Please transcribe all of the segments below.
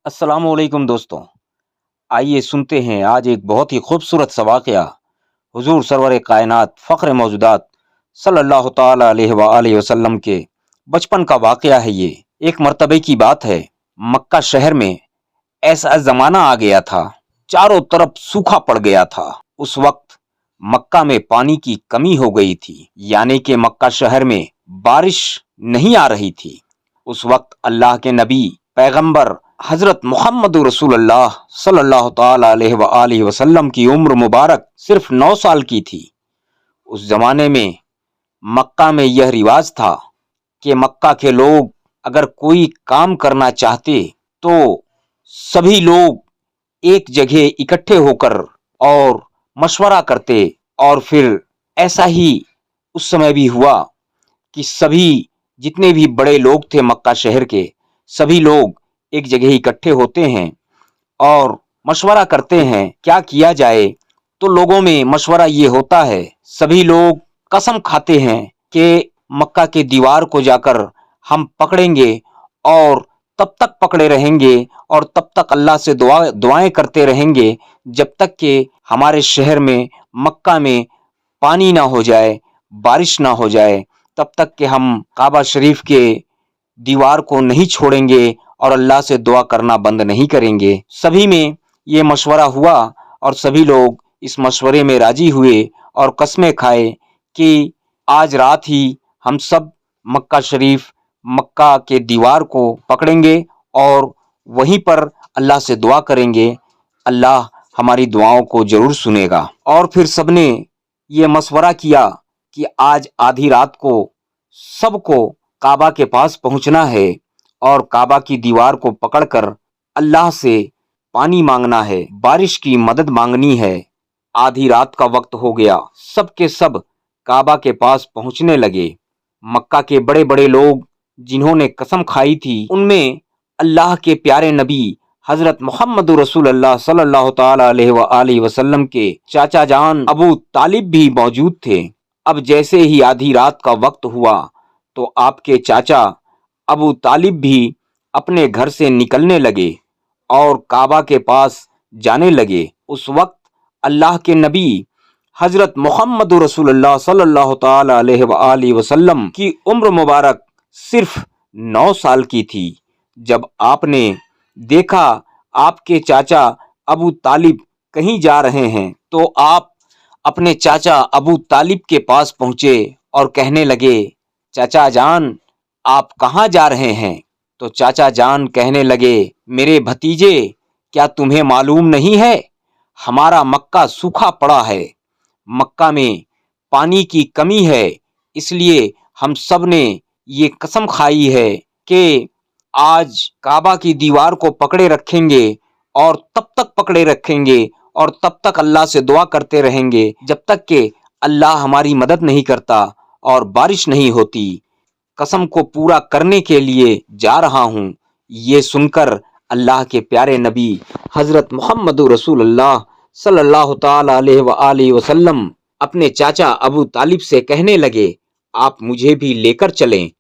अस्सलाम वालेकुम दोस्तों। आइए सुनते हैं आज एक बहुत ही खूबसूरत सा वाक़या। हुज़ूर सरवर कायनात फ़ख्र मौजूदात सल्लल्लाहु ताला अलैहि वसल्लम के बचपन का वाक़या है ये। एक मर्तबे की बात है, मक्का शहर में ऐसा ज़माना आ गया था, चारों तरफ सूखा पड़ गया था। उस वक़्त मक्का में पानी की कमी हो गई थी, यानी कि मक्का शहर में बारिश नहीं आ रही थी। उस वक़्त अल्लाह के नबी पैगंबर हज़रत मोहम्मद रसूलुल्लाह सल्लल्लाहु ताला अलैहि वसल्लम की उम्र मुबारक सिर्फ 9 साल की थी। उस ज़माने में मक्का में यह रिवाज था कि मक्का के लोग अगर कोई काम करना चाहते तो सभी लोग एक जगह इकट्ठे होकर और मशवरा करते, और फिर ऐसा ही उस समय भी हुआ कि सभी जितने भी बड़े लोग थे मक्का शहर के, सभी लोग एक जगह इकट्ठे होते हैं और मशवरा करते हैं क्या किया जाए। तो लोगों में मशवरा ये होता है, सभी लोग कसम खाते हैं कि मक्का के दीवार को जाकर हम पकड़ेंगे और तब तक पकड़े रहेंगे और तब तक अल्लाह से दुआएं करते रहेंगे जब तक कि हमारे शहर में मक्का में पानी ना हो जाए, बारिश ना हो जाए। तब तक कि हम काबा शरीफ के दीवार को नहीं छोड़ेंगे और अल्लाह से दुआ करना बंद नहीं करेंगे। सभी में ये मशवरा हुआ और सभी लोग इस मशवरे में राजी हुए और कस्में खाए कि आज रात ही हम सब मक्का शरीफ, मक्का के दीवार को पकड़ेंगे और वहीं पर अल्लाह से दुआ करेंगे, अल्लाह हमारी दुआओं को जरूर सुनेगा। और फिर सबने ये मशवरा किया कि आज आधी रात को सबको काबा के पास पहुंचना है और काबा की दीवार को पकड़कर अल्लाह से पानी मांगना है, बारिश की मदद मांगनी है। आधी रात का वक्त हो गया, सब के सब काबा के पास पहुंचने लगे। मक्का के बड़े बड़े लोग जिन्होंने कसम खाई थी, उनमें अल्लाह के प्यारे नबी हजरत मोहम्मद रसूलुल्लाह सल्लल्लाहु ताला अलैहि वसल्लम के चाचा जान अबू तालिब भी मौजूद थे। अब जैसे ही आधी रात का वक्त हुआ तो आपके चाचा अबू तालिब भी अपने घर से निकलने लगे और काबा के पास जाने लगे। उस वक्त अल्लाह के नबी हजरत मोहम्मद रसूलुल्लाह सल्लल्लाहु ताला अलैहि वसल्लम की उम्र मुबारक सिर्फ 9 साल की थी। जब आपने देखा आपके चाचा अबू तालिब कहीं जा रहे हैं तो आप अपने चाचा अबू तालिब के पास पहुंचे और कहने लगे, चाचा जान आप कहाँ जा रहे हैं? तो चाचा जान कहने लगे, मेरे भतीजे क्या तुम्हें मालूम नहीं है, हमारा मक्का सूखा पड़ा है, मक्का में पानी की कमी है, इसलिए हम सब ने ये कसम खाई है कि आज काबा की दीवार को पकड़े रखेंगे और तब तक पकड़े रखेंगे और तब तक अल्लाह से दुआ करते रहेंगे जब तक कि अल्लाह हमारी मदद नहीं करता और बारिश नहीं होती। कसम को पूरा करने के लिए जा रहा हूँ। ये सुनकर अल्लाह के प्यारे नबी हजरत मोहम्मद रसूलुल्लाह सल्लल्लाहु ताला अलैहि वसल्लम अपने चाचा अबू तालिब से कहने लगे, आप मुझे भी लेकर चलें।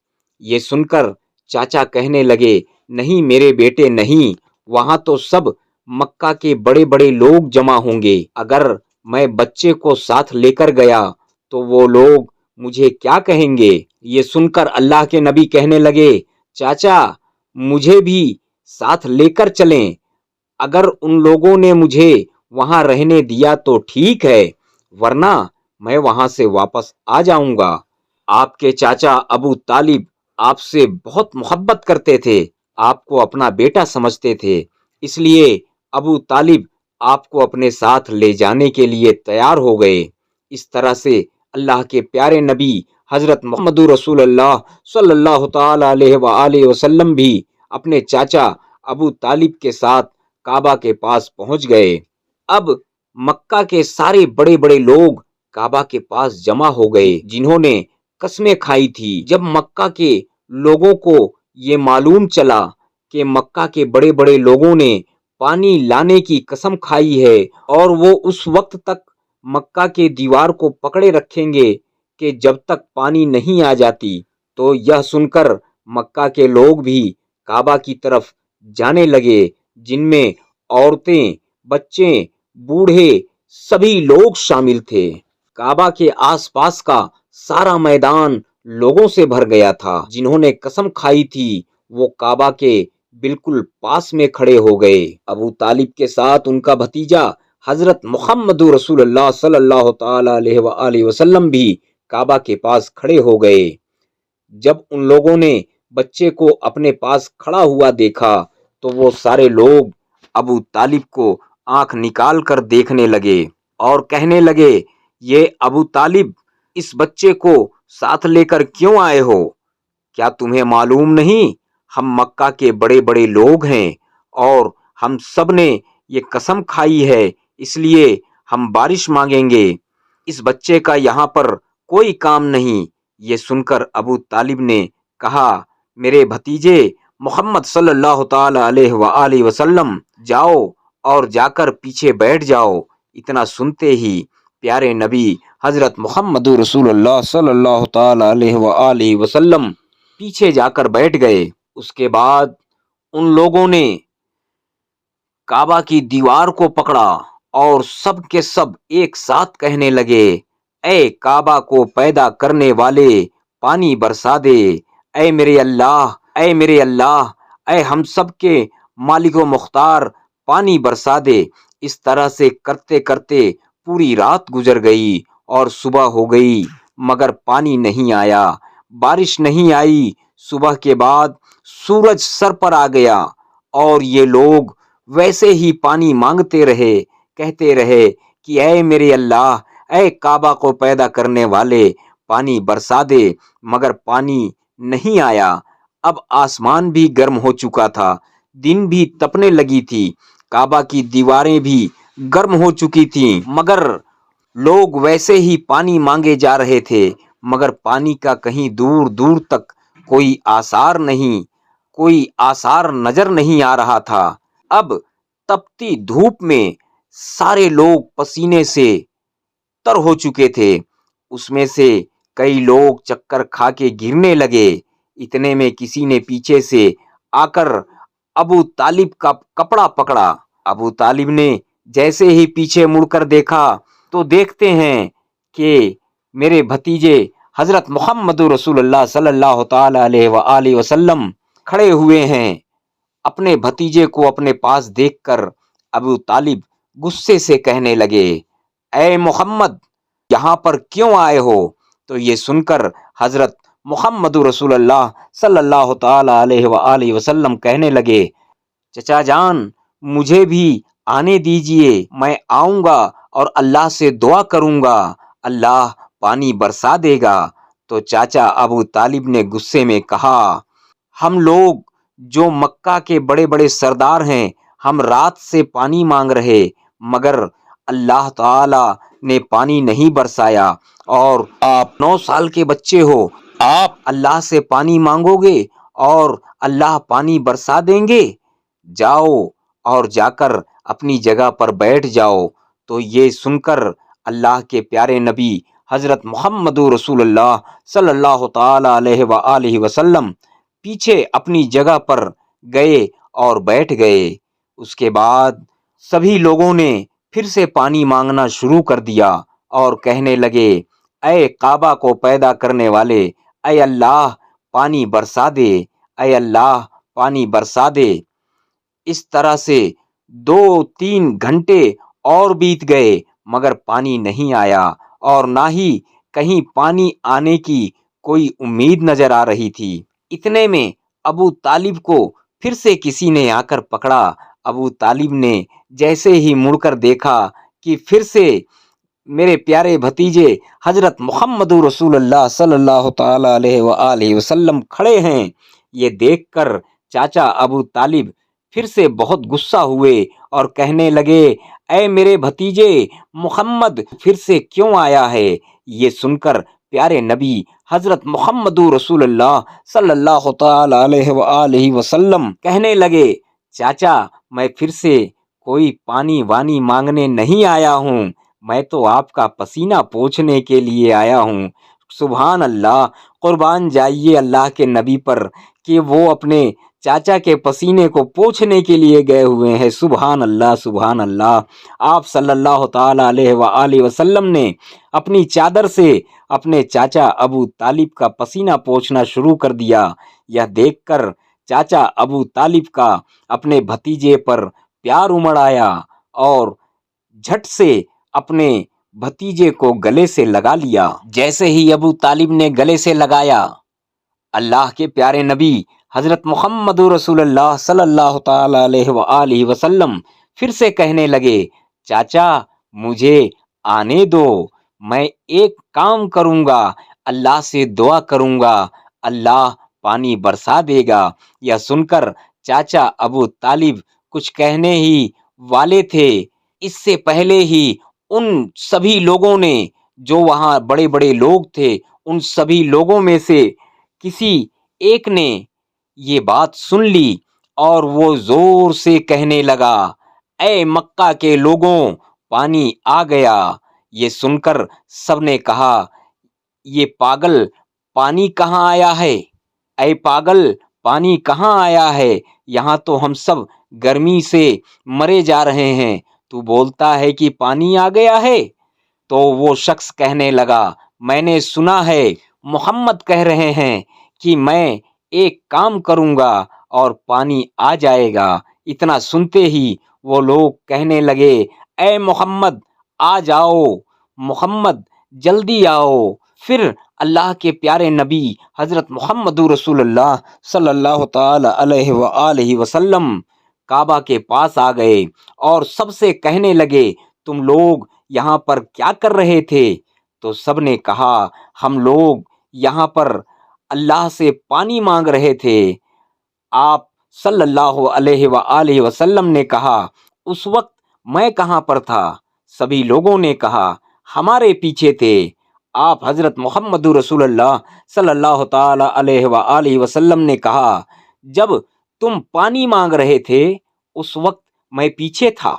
ये सुनकर चाचा कहने लगे, नहीं मेरे बेटे नहीं, वहां तो सब मक्का के बड़े बड़े लोग जमा होंगे, अगर मैं बच्चे को साथ लेकर गया तो वो लोग मुझे क्या कहेंगे। ये सुनकर अल्लाह के नबी कहने लगे, चाचा मुझे भी साथ लेकर चलें, अगर उन लोगों ने मुझे वहां रहने दिया तो ठीक है, वरना मैं वहां से वापस आ जाऊंगा। आपके चाचा अबू तालिब आपसे बहुत मोहब्बत करते थे, आपको अपना बेटा समझते थे, इसलिए अबू तालिब आपको अपने साथ ले जाने के लिए तैयार हो गए। इस तरह से अल्लाह के प्यारे नबी हजरत मोहम्मद रसूलुल्लाह सल्लल्लाहु ताला अलैहि वसल्लम भी अपने चाचा अबू तालिब के साथ काबा के पास पहुंच गए। अब मक्का के सारे बड़े बड़े लोग काबा के पास जमा हो गए जिन्होंने कस्में खाई थी। जब मक्का के लोगों को ये मालूम चला कि मक्का के बड़े बड़े लोगों ने पानी लाने की कसम खाई है और वो उस वक्त तक मक्का के दीवार को पकड़े रखेंगे कि जब तक पानी नहीं आ जाती, तो यह सुनकर मक्का के लोग भी काबा की तरफ जाने लगे। جن میں عورتیں، بچے، بوڑھے سبھی لوگ شامل تھے۔ کعبہ کے آس پاس کا سارا میدان لوگوں سے بھر گیا تھا۔ جنہوں نے قسم کھائی تھی وہ کعبہ کے بالکل پاس میں کھڑے ہو گئے۔ ابو طالب کے ساتھ ان کا بھتیجا حضرت محمد رسول اللہ صلی اللہ تعالی علیہ وآلہ وسلم بھی کعبہ کے پاس کھڑے ہو گئے۔ جب ان لوگوں نے بچے کو اپنے پاس کھڑا ہوا دیکھا تو وہ سارے لوگ ابو طالب کو آنکھ نکال کر دیکھنے لگے اور کہنے لگے، یہ ابو طالب، اس بچے کو ساتھ لے کر کیوں آئے ہو؟ کیا تمہیں معلوم نہیں ہم مکہ کے بڑے بڑے لوگ ہیں اور ہم سب نے یہ قسم کھائی ہے، اس لیے ہم بارش مانگیں گے، اس بچے کا یہاں پر کوئی کام نہیں۔ یہ سن کر ابو طالب نے کہا، میرے بھتیجے محمد صلی اللہ تعالی علیہ وآلہ وسلم، جاؤ اور جا کر پیچھے بیٹھ جاؤ۔ اتنا سنتے ہی پیارے نبی حضرت محمد رسول اللہ صلی اللہ تعالی علیہ وآلہ وسلم پیچھے جا کر بیٹھ گئے۔ اس کے بعد ان لوگوں نے کعبہ کی دیوار کو پکڑا اور سب کے سب ایک ساتھ کہنے لگے، اے کعبہ کو پیدا کرنے والے، پانی برسا دے، اے میرے اللہ، اے میرے اللہ، اے ہم سب کے مالک و مختار، پانی برسا دے۔ اس طرح سے کرتے کرتے پوری رات گزر گئی اور صبح ہو گئی مگر پانی نہیں آیا، بارش نہیں آئی۔ صبح کے بعد سورج سر پر آ گیا اور یہ لوگ ویسے ہی پانی مانگتے رہے، کہتے رہے کہ اے میرے اللہ، اے کعبہ کو پیدا کرنے والے، پانی برسا دے، مگر پانی نہیں آیا۔ اب آسمان بھی گرم ہو چکا تھا، دن بھی تپنے لگی تھی، کعبہ کی دیواریں بھی گرم ہو چکی تھیں، مگر لوگ ویسے ہی پانی مانگے جا رہے تھے، مگر پانی کا کہیں دور دور تک کوئی آثار نہیں، کوئی آثار نظر نہیں آ رہا تھا۔ اب تپتی دھوپ میں سارے لوگ پسینے سے تر ہو چکے تھے، اس میں سے کئی لوگ چکر کھا کے گرنے لگے۔ اتنے میں کسی نے پیچھے سے آ کر ابو طالب کا کپڑا پکڑا۔ ابو طالب نے جیسے ہی پیچھے مڑ کر دیکھا تو دیکھتے ہیں کہ میرے بھتیجے حضرت محمد رسول اللہ صلی اللہ تعالی علیہ وآلہ وسلم کھڑے ہوئے ہیں۔ اپنے بھتیجے کو اپنے پاس دیکھ کر ابو طالب غصے سے کہنے لگے، اے محمد، یہاں پر کیوں آئے ہو؟ تو یہ سن کر حضرت محمد رسول اللہ صلی اللہ تعالی علیہ وآلہ وسلم کہنے لگے، چچا جان، مجھے بھی آنے دیجئے، میں آؤں گا اور اللہ سے دعا کروں گا، اللہ پانی برسا دے گا۔ تو چاچا ابو طالب نے غصے میں کہا، ہم لوگ جو مکہ کے بڑے بڑے سردار ہیں، ہم رات سے پانی مانگ رہے مگر اللہ تعالی نے پانی نہیں برسایا، اور آپ 9 سال کے بچے ہو، آپ اللہ سے پانی مانگو گے اور اللہ پانی برسا دیں گے؟ جاؤ اور جا کر اپنی جگہ پر بیٹھ جاؤ۔ تو یہ سن کر اللہ کے پیارے نبی حضرت محمد رسول اللہ صلی اللہ تعالی علیہ وآلہ وسلم پیچھے اپنی جگہ پر گئے اور بیٹھ گئے۔ اس کے بعد سبھی لوگوں نے پھر سے پانی مانگنا شروع کر دیا اور کہنے لگے، اے کعبہ کو پیدا کرنے والے، اے اللہ پانی برسا دے، اے اللہ پانی برسا دے۔ اس طرح سے 2-3 گھنٹے اور بیت گئے مگر پانی نہیں آیا اور نہ ہی کہیں پانی آنے کی کوئی امید نظر آ رہی تھی۔ اتنے میں ابو طالب کو پھر سے کسی نے آ کر پکڑا۔ ابو طالب نے جیسے ہی مڑ کر دیکھا کہ پھر سے میرے پیارے بھتیجے حضرت محمد رسول اللہ صلی اللہ تعالی علیہ وآلہ وسلم کھڑے ہیں، یہ دیکھ کر چاچا ابو طالب پھر سے بہت غصہ ہوئے اور کہنے لگے، اے میرے بھتیجے محمد پھر سے کیوں آیا ہے؟ یہ سن کر پیارے نبی حضرت محمد رسول اللہ صلی اللہ تعالی علیہ وآلہ وسلم کہنے لگے، چاچا میں پھر سے کوئی پانی وانی مانگنے نہیں آیا ہوں، میں تو آپ کا پسینہ پوچھنے کے لیے آیا ہوں۔ سبحان اللہ، قربان جائیے اللہ کے نبی پر کہ وہ اپنے चाचा के पसीने को पोंछने के लिए गए हुए हैं। सुभान अल्लाह, सुभान अल्लाह। आप सल्लल्लाहु ताला अलैहि वसल्लम ने अपनी चादर से अपने चाचा अबू तालिब का पसीना पोंछना शुरू कर दिया। यह देखकर चाचा अबू तालिब का अपने भतीजे पर प्यार उमड़ आया और झट से अपने भतीजे को गले से लगा लिया। जैसे ही अबू तालिब ने गले से लगाया, अल्लाह के प्यारे नबी हजरत मोहम्मद रसूलुल्लाह सल्लल्लाहु ताला अलैहि वसल्लम फिर से कहने लगे, चाचा मुझे आने दो, मैं एक काम करूंगा, अल्लाह से दुआ करूंगा, अल्लाह पानी बरसा देगा। यह सुनकर चाचा अबू तालिब कुछ कहने ही वाले थे, इससे पहले ही उन सभी लोगों ने, जो वहां बड़े बड़े लोग थे, उन सभी लोगों में से किसी एक ने ये बात सुन ली और वो जोर से कहने लगा, ऐ मक्का के लोगों, पानी आ गया। ये सुनकर सबने कहा, ये पागल, पानी कहाँ आया है? ऐ पागल, पानी कहाँ आया है? यहाँ तो हम सब गर्मी से मरे जा रहे हैं, तू बोलता है कि पानी आ गया है। तो वो शख्स कहने लगा, मैंने सुना है मोहम्मद कह रहे हैं कि मैं एक काम करूंगा और पानी आ जाएगा। इतना सुनते ही वो लोग कहने लगे, ऐ मोहम्मद आ जाओ, मोहम्मद जल्दी आओ। फिर अल्लाह के प्यारे नबी हजरत मोहम्मद रसूलुल्लाह सल्लल्लाहु ताला अलैहि वसल्लम काबा के पास आ गए और सबसे कहने लगे, तुम लोग यहाँ पर क्या कर रहे थे? तो सबने कहा, हम लोग यहाँ पर अल्लाह से पानी मांग रहे थे। आप सल्लल्लाहु अलैहि वसल्लम ने कहा, उस वक्त मैं कहाँ पर था? सभी लोगों ने कहा, हमारे पीछे थे। आप हजरत मोहम्मद रसूलुल्लाह सल्लल्लाहु ताला अलैहि वसल्लम ने कहा, जब तुम पानी मांग रहे थे उस वक्त मैं पीछे था।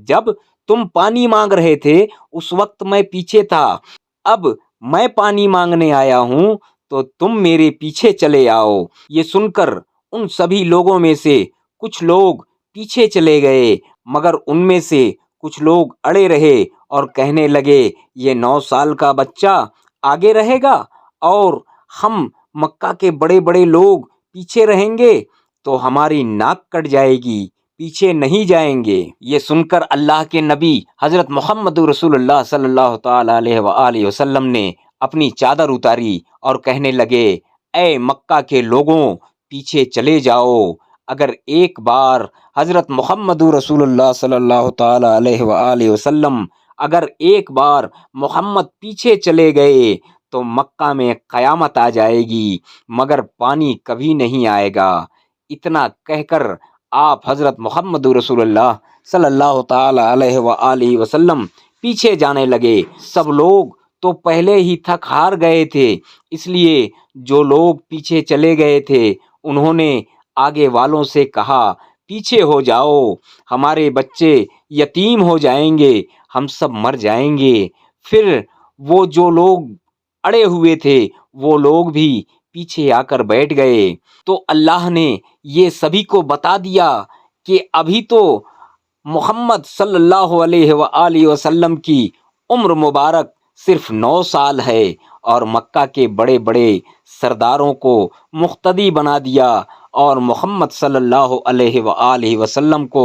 जब तुम पानी मांग रहे थे उस वक्त मैं पीछे था। अब मैं पानी मांगने आया हूँ तो तुम मेरे पीछे चले आओ। ये सुनकर उन सभी लोगों में से कुछ लोग पीछे चले गए, मगर उनमें से कुछ लोग अड़े रहे और कहने लगे, ये 9 साल का बच्चा आगे रहेगा और हम मक्का के बड़े बड़े लोग पीछे रहेंगे तो हमारी नाक कट जाएगी, पीछे नहीं जाएंगे। ये सुनकर अल्लाह के नबी हजरत मोहम्मद रसूलुल्लाह सल्लल्लाहु ताला अलैहि वसल्लम ने अपनी चादर उतारी और कहने लगे, ऐ मक्का के लोगों, पीछे चले जाओ। अगर एक बार हजरत मोहम्मद रसूलुल्लाह सल्लल्लाहु ताला अलैहि वसल्लम अगर एक बार मोहम्मद पीछे चले गए तो मक्का में कयामत आ जाएगी, मगर पानी कभी नहीं आएगा। इतना कहकर आप हजरत मोहम्मद रसूलुल्लाह सल्लल्लाहु ताला अलैहि वसल्लम पीछे जाने लगे। सब लोग तो पहले ही थक हार गए थे, इसलिए जो लोग पीछे चले गए थे उन्होंने आगे वालों से कहा, पीछे हो जाओ, हमारे बच्चे यतीम हो जाएंगे, हम सब मर जाएंगे। फिर वो जो लोग अड़े हुए थे वो लोग भी पीछे आकर बैठ गए। तो अल्लाह ने ये सभी को बता दिया कि अभी तो मोहम्मद सल्लल्लाहु अलैहि वसल्लम की उम्र मुबारक सिर्फ 9 साल है और मक्का के बड़े बड़े सरदारों को मुख्तदी बना दिया और मोहम्मद सल्लल्लाहु अलैहि वसल्लम को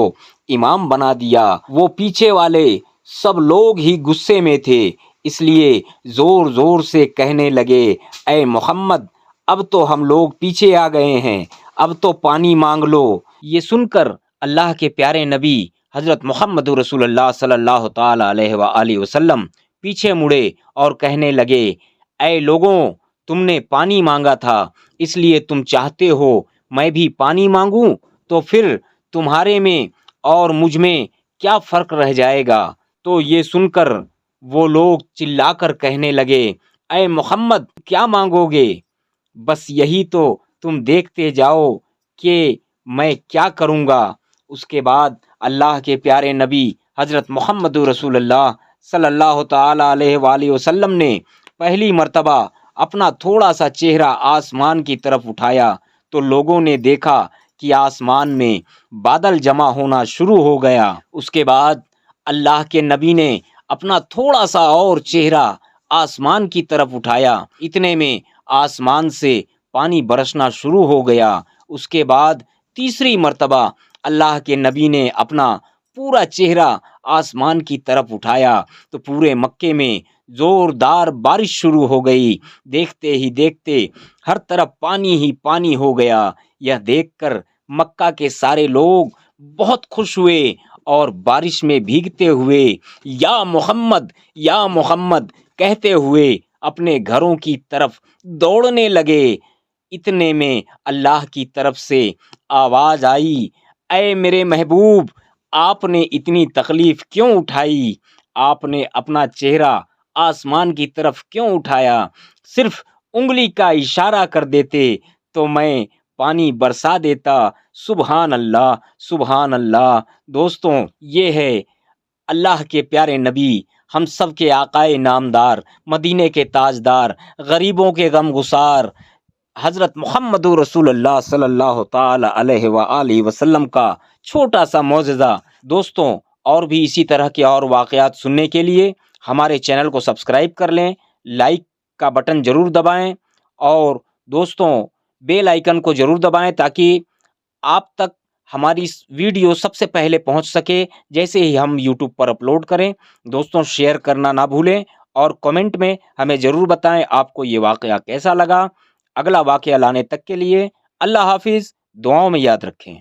इमाम बना दिया। वो पीछे वाले सब लोग ही गुस्से में थे, इसलिए जोर जोर से कहने लगे, ऐ मोहम्मद, अब तो हम लोग पीछे आ गए हैं, अब तो पानी मांग लो। ये सुनकर अल्लाह के प्यारे नबी हजरत मोहम्मद रसूलुल्लाह सल्लल्लाहु ताला अलैहि वसल्लम पीछे मुड़े और कहने लगे, ऐ लोगों, तुमने पानी मांगा था, इसलिए तुम चाहते हो मैं भी पानी मांगूं, तो फिर तुम्हारे में और मुझ में क्या फर्क रह जाएगा? तो ये सुनकर वो लोग चिल्लाकर कहने लगे, ऐ मोहम्मद, क्या मांगोगे? बस यही तो तुम देखते जाओ कि मैं क्या करूँगा। उसके बाद अल्लाह के प्यारे नबी हजरत मोहम्मद रसूलुल्लाह सल्लल्लाहु ताला अलैहि वसल्लम ने पहली मर्तबा अपना थोड़ा सा चेहरा आसमान की तरफ उठाया تو لوگوں نے دیکھا کہ آسمان میں بادل جمع ہونا شروع ہو گیا۔ اس کے بعد اللہ کے نبی نے اپنا تھوڑا سا اور چہرہ آسمان کی طرف اٹھایا، اتنے میں آسمان سے پانی برسنا شروع ہو گیا۔ اس کے بعد تیسری مرتبہ اللہ کے نبی نے اپنا پورا چہرہ آسمان کی طرف اٹھایا تو پورے مکے میں زوردار بارش شروع ہو گئی۔ دیکھتے ہی دیکھتے ہر طرف پانی ہی پانی ہو گیا۔ یہ دیکھ کر مکہ کے سارے لوگ بہت خوش ہوئے اور بارش میں بھیگتے ہوئے یا محمد کہتے ہوئے اپنے گھروں کی طرف دوڑنے لگے۔ اتنے میں اللہ کی طرف سے آواز آئی، اے میرے محبوب، آپ نے اتنی تکلیف کیوں اٹھائی؟ آپ نے اپنا چہرہ آسمان کی طرف کیوں اٹھایا؟ صرف انگلی کا اشارہ کر دیتے تو میں پانی برسا دیتا۔ سبحان اللہ، سبحان اللہ۔ دوستوں، یہ ہے اللہ کے پیارے نبی، ہم سب کے آقائے نامدار، مدینے کے تاجدار، غریبوں کے غم گسار حضرت محمد رسول اللہ صلی اللہ تعالی علیہ وآلہ وسلم کا چھوٹا سا معجزہ۔ دوستوں، اور بھی اسی طرح کے اور واقعات سننے کے لیے ہمارے چینل کو سبسکرائب کر لیں، لائک کا بٹن ضرور دبائیں، اور دوستوں بیل آئیکن کو ضرور دبائیں تاکہ آپ تک ہماری ویڈیو سب سے پہلے پہنچ سکے جیسے ہی ہم یوٹیوب پر اپلوڈ کریں۔ دوستوں، شیئر کرنا نہ بھولیں اور کمنٹ میں ہمیں ضرور بتائیں آپ کو یہ واقعہ کیسا لگا۔ اگلا واقعہ لانے تک کے لیے اللہ حافظ، دعاؤں میں یاد رکھیں۔